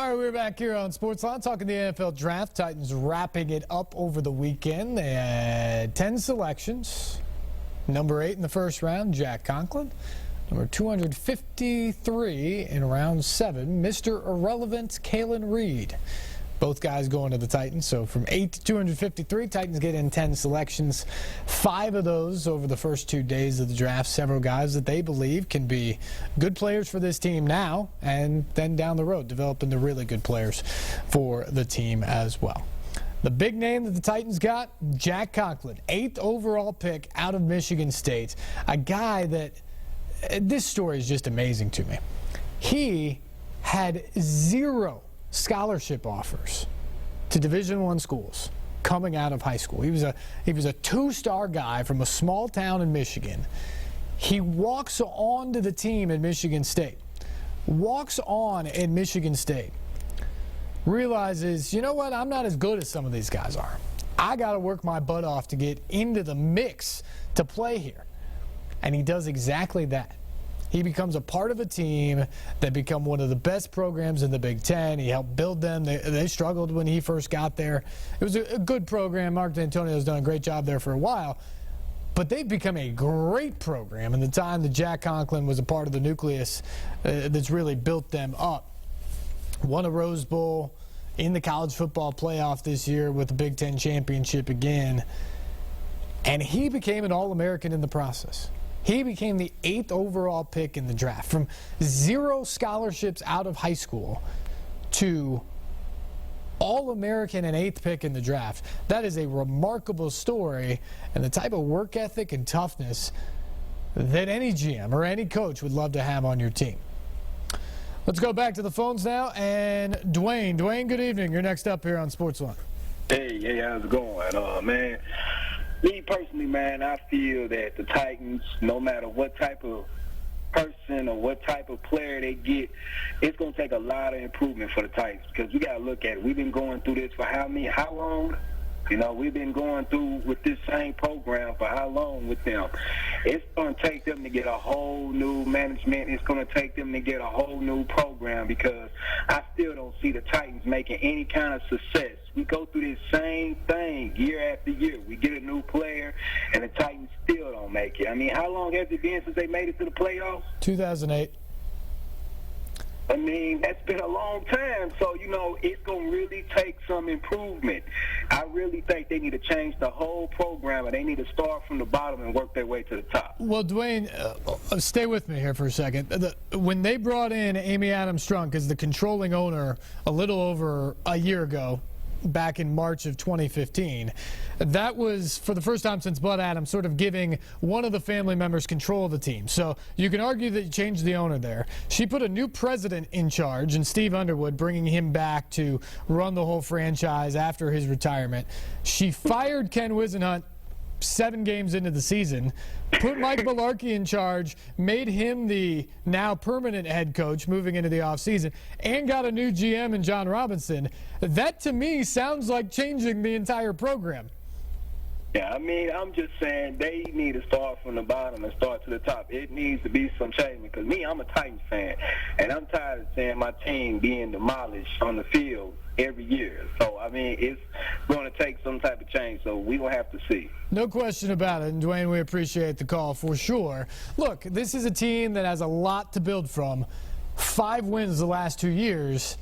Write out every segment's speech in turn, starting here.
All right, we're back here on SportsLine talking the NFL Draft. Titans wrapping it up over the weekend. They had 10 selections. Number 8 in the first round, Jack Conkling. Number 253 in round 7, Mr. Irrelevant, Kalen Reed. Both guys going to the Titans. So from 8 to 253, Titans get in 10 selections. 5 of those over the first 2 days of the draft. Several guys that they believe can be good players for this team now and then down the road, develop into really good players for the team as well. The big name that the Titans got, Jack Conkling, 8th overall pick out of Michigan State. A guy that, this story is just amazing to me. He had 0 scholarship offers to Division I schools coming out of high school. He was a 2-star guy from a small town in Michigan. He walks on to the team at Michigan State. Realizes, you know what, I'm not as good as some of these guys are. I got to work my butt off to get into the mix to play here. And he does exactly that. He becomes a part of a team that become one of the best programs in the Big Ten. He helped build them. They struggled when he first got there. It was a good program. Mark D'Antonio's done a great job there for a while. But they've become a great program in the time that Jack Conkling was a part of the nucleus that's really built them up. Won a Rose Bowl in the college football playoff this year with the Big Ten championship again. And he became an All-American in the process. He became the 8th overall pick in the draft. From 0 scholarships out of high school to All-American and 8th pick in the draft. That is a remarkable story and the type of work ethic and toughness that any GM or any coach would love to have on your team. Let's go back to the phones now. And Duane, good evening. You're next up here on SportsLine. Hey, how's it going? Man, me personally, man, I feel that the Titans, no matter what type of person or what type of player they get, it's going to take a lot of improvement for the Titans because we got to look at it. We've been going through this for how long? You know, we've been going through with this same program for how long with them? It's going to take them to get a whole new management. It's going to take them to get a whole new program because I still don't see the Titans making any kind of success. We go through this same thing year after year. We get a new player, and the Titans still don't make it. I mean, how long has it been since they made it to the playoffs? 2008. I mean, that's been a long time. So, you know, it's going to really take some improvement. I really think they need to change the whole program, and they need to start from the bottom and work their way to the top. Well, Duane, stay with me here for a second. When they brought in Amy Adams-Strunk as the controlling owner a little over a year ago, back in March of 2015, that was for the first time since Bud Adams sort of giving one of the family members control of the team. So you can argue that you changed the owner there. She put a new president in charge, and Steve Underwood, bringing him back to run the whole franchise after his retirement. She fired Ken Wisenhunt 7 games into the season, put Mike Mularkey in charge, made him the now permanent head coach moving into the offseason, and got a new GM in John Robinson. That, to me, sounds like changing the entire program. Yeah, I mean, I'm just saying they need to start from the bottom and start to the top. It needs to be some change because I'm a Titans fan, and I'm tired of seeing my team being demolished on the field every year. So, I mean, it's going to take some type of change, so we're going to have to see. No question about it, and Duane, we appreciate the call for sure. Look, this is a team that has a lot to build from. 5 wins the last 2 years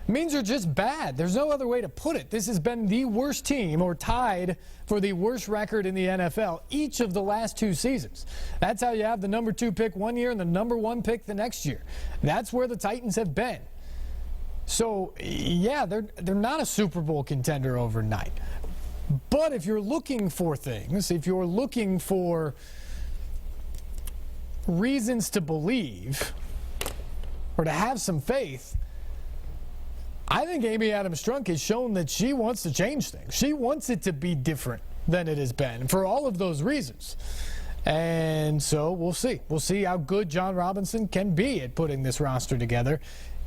means they're just bad. There's no other way to put it. This has been the worst team, or tied for the worst record in the NFL each of the last 2 seasons. That's how you have the number 2 pick one year and the number 1 pick the next year. That's where the Titans have been. So, yeah, they're not a Super Bowl contender overnight. But if you're looking for things, if you're looking for reasons to believe or to have some faith, I think Amy Adams-Strunk has shown that she wants to change things. She wants it to be different than it has been for all of those reasons. And so we'll see. We'll see how good John Robinson can be at putting this roster together.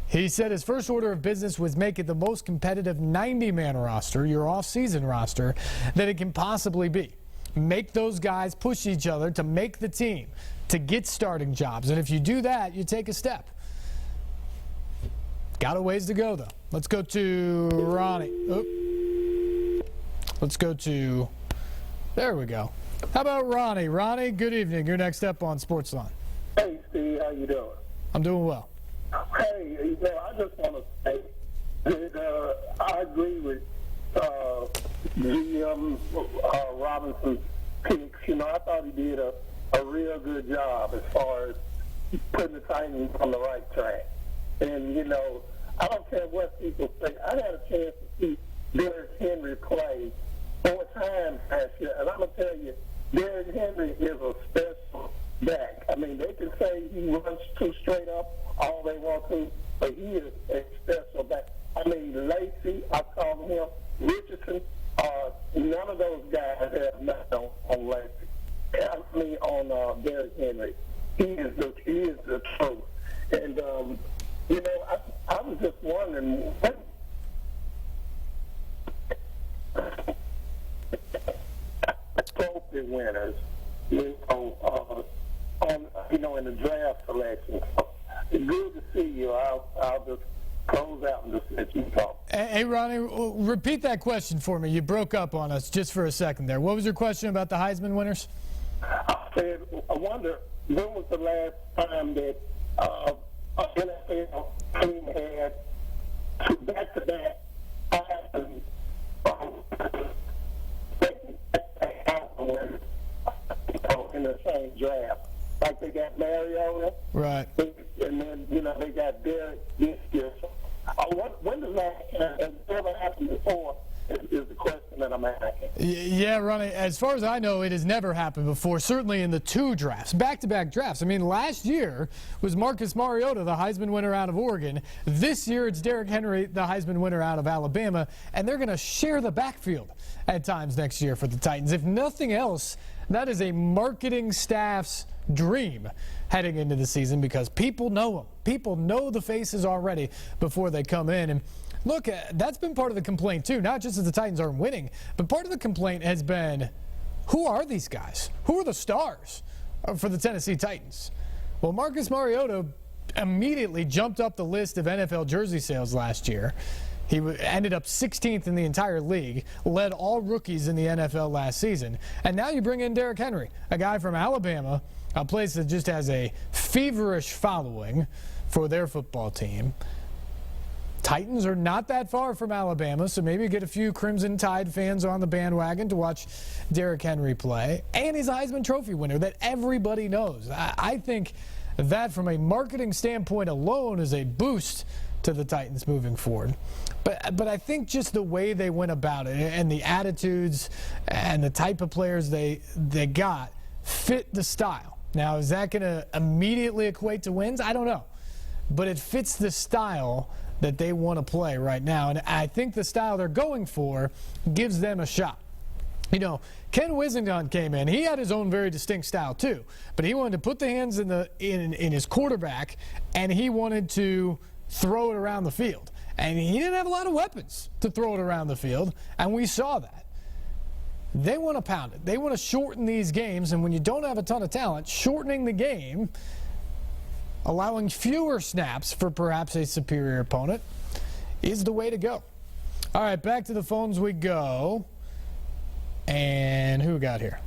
He said his first order of business was make it the most competitive 90-man roster, your off-season roster, that it can possibly be. Make those guys push each other to make the team, to get starting jobs. And if you do that, you take a step. Got a ways to go, though. Let's go to Ronnie. Let's go to, there we go. How about Ronnie? Ronnie, good evening. You're next up on SportsLine. Hey, Steve, how you doing? I'm doing well. Hey, I just want to say that I agree with GM Robinson's picks. I thought he did a real good job as far as putting the Titans on the right track. And, I don't care what people say. I had a chance to see Derrick Henry play 4 times last year, and I'm going to tell you, Derrick Henry is a special back. I mean, they can say he runs too straight up all they want to, but he is a special back. I mean, Lacey, I call him, Richardson, none of those guys have nothing on Lacey. I mean, on Derrick Henry. He is the truth. And, I was just wondering, what trophy winners, in the draft selection. It's good to see you. I'll just close out and just let you talk. Hey, Ronnie, repeat that question for me. You broke up on us just for a second there. What was your question about the Heisman winners? I said, I wonder, when was the last time that NFL team had back-to-back Heisman in the same draft? Like they got Mariota, right? And then they got Derrick this year. When the last time has it ever happened before? Is the question that I'm asking. Yeah, Ronnie, as far as I know, it has never happened before, certainly in the 2 drafts, back-to-back drafts. I mean, last year was Marcus Mariota, the Heisman winner out of Oregon. This year it's Derrick Henry, the Heisman winner out of Alabama, and they're going to share the backfield at times next year for the Titans. If nothing else, that is a marketing staff's dream heading into the season because people know them. People know the faces already before they come in. And look, that's been part of the complaint, too, not just that the Titans aren't winning, but part of the complaint has been, who are these guys? Who are the stars for the Tennessee Titans? Well, Marcus Mariota immediately jumped up the list of NFL jersey sales last year. He ended up 16th in the entire league, led all rookies in the NFL last season. And now you bring in Derrick Henry, a guy from Alabama, a place that just has a feverish following for their football team. Titans are not that far from Alabama, so maybe get a few Crimson Tide fans on the bandwagon to watch Derrick Henry play. And he's a Heisman Trophy winner that everybody knows. I think that from a marketing standpoint alone is a boost to the Titans moving forward. But I think just the way they went about it and the attitudes and the type of players they got fit the style. Now, is that going to immediately equate to wins? I don't know. But it fits the style that they want to play right now. And I think the style they're going for gives them a shot. Ken Wisenhunt came in. He had his own very distinct style too. But he wanted to put the hands in his quarterback, and he wanted to throw it around the field. And he didn't have a lot of weapons to throw it around the field, and we saw that. They want to pound it. They want to shorten these games, and when you don't have a ton of talent, shortening the game, allowing fewer snaps for perhaps a superior opponent, is the way to go. All right, back to the phones we go. And who we got here?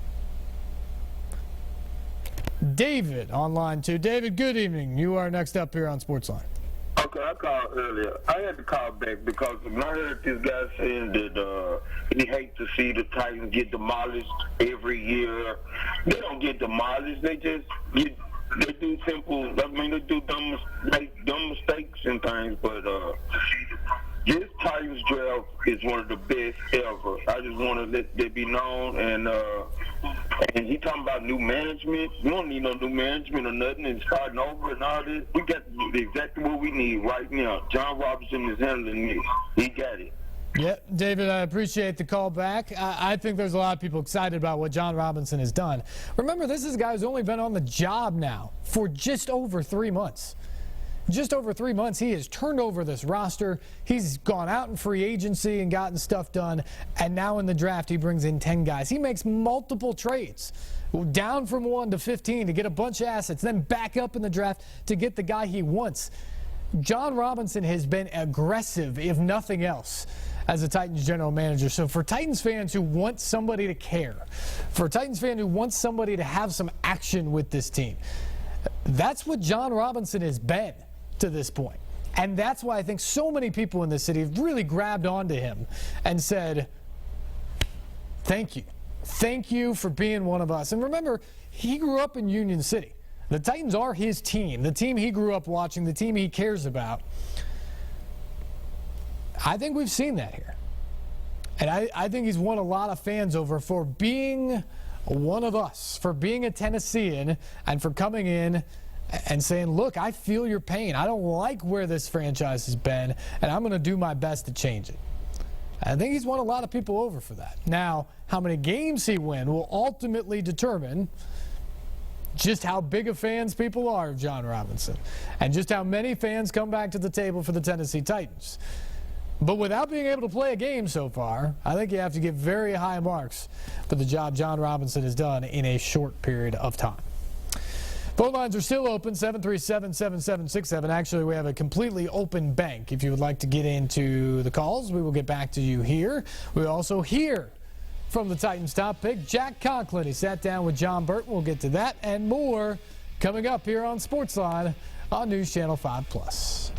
David on line 2. David, good evening. You are next up here on SportsLine. Okay, I called earlier. I had to call back because when I heard this guy saying that he hates to see the Titans get demolished every year. They don't get demolished. They just they do simple. I mean, they do dumb mistakes and things. But this Titans draft is one of the best ever. I just want to let that be known. And he talking about new management. We don't need no new management or nothing and starting over and all this. We got exactly what we need right now. John Robinson is handling it. He got it. Yeah, David, I appreciate the call back. I think there's a lot of people excited about what John Robinson has done. Remember, this is a guy who's only been on the job now for just over 3 months. Just over 3 months, he has turned over this roster. He's gone out in free agency and gotten stuff done. And now in the draft, he brings in 10 guys. He makes multiple trades, down from 1 to 15 to get a bunch of assets, then back up in the draft to get the guy he wants. John Robinson has been aggressive, if nothing else, as a Titans general manager. So for Titans fans who want somebody to care, for Titans fans who want somebody to have some action with this team, that's what John Robinson has been to this point. And that's why I think so many people in this city have really grabbed onto him and said, thank you. Thank you for being one of us. And remember, he grew up in Union City. The Titans are his team, the team he grew up watching, the team he cares about. I think we've seen that here. And I think he's won a lot of fans over for being one of us, for being a Tennessean, and for coming in and saying, look, I feel your pain. I don't like where this franchise has been, and I'm going to do my best to change it. I think he's won a lot of people over for that. Now, how many games he wins will ultimately determine just how big of fans people are of John Robinson and just how many fans come back to the table for the Tennessee Titans. But without being able to play a game so far, I think you have to give very high marks for the job John Robinson has done in a short period of time. Phone lines are still open, 737-7767. Actually, we have a completely open bank. If you would like to get into the calls, we will get back to you here. We also hear from the Titans top pick, Jack Conkling. He sat down with John Burton. We'll get to that and more coming up here on SportsLine on News Channel 5+.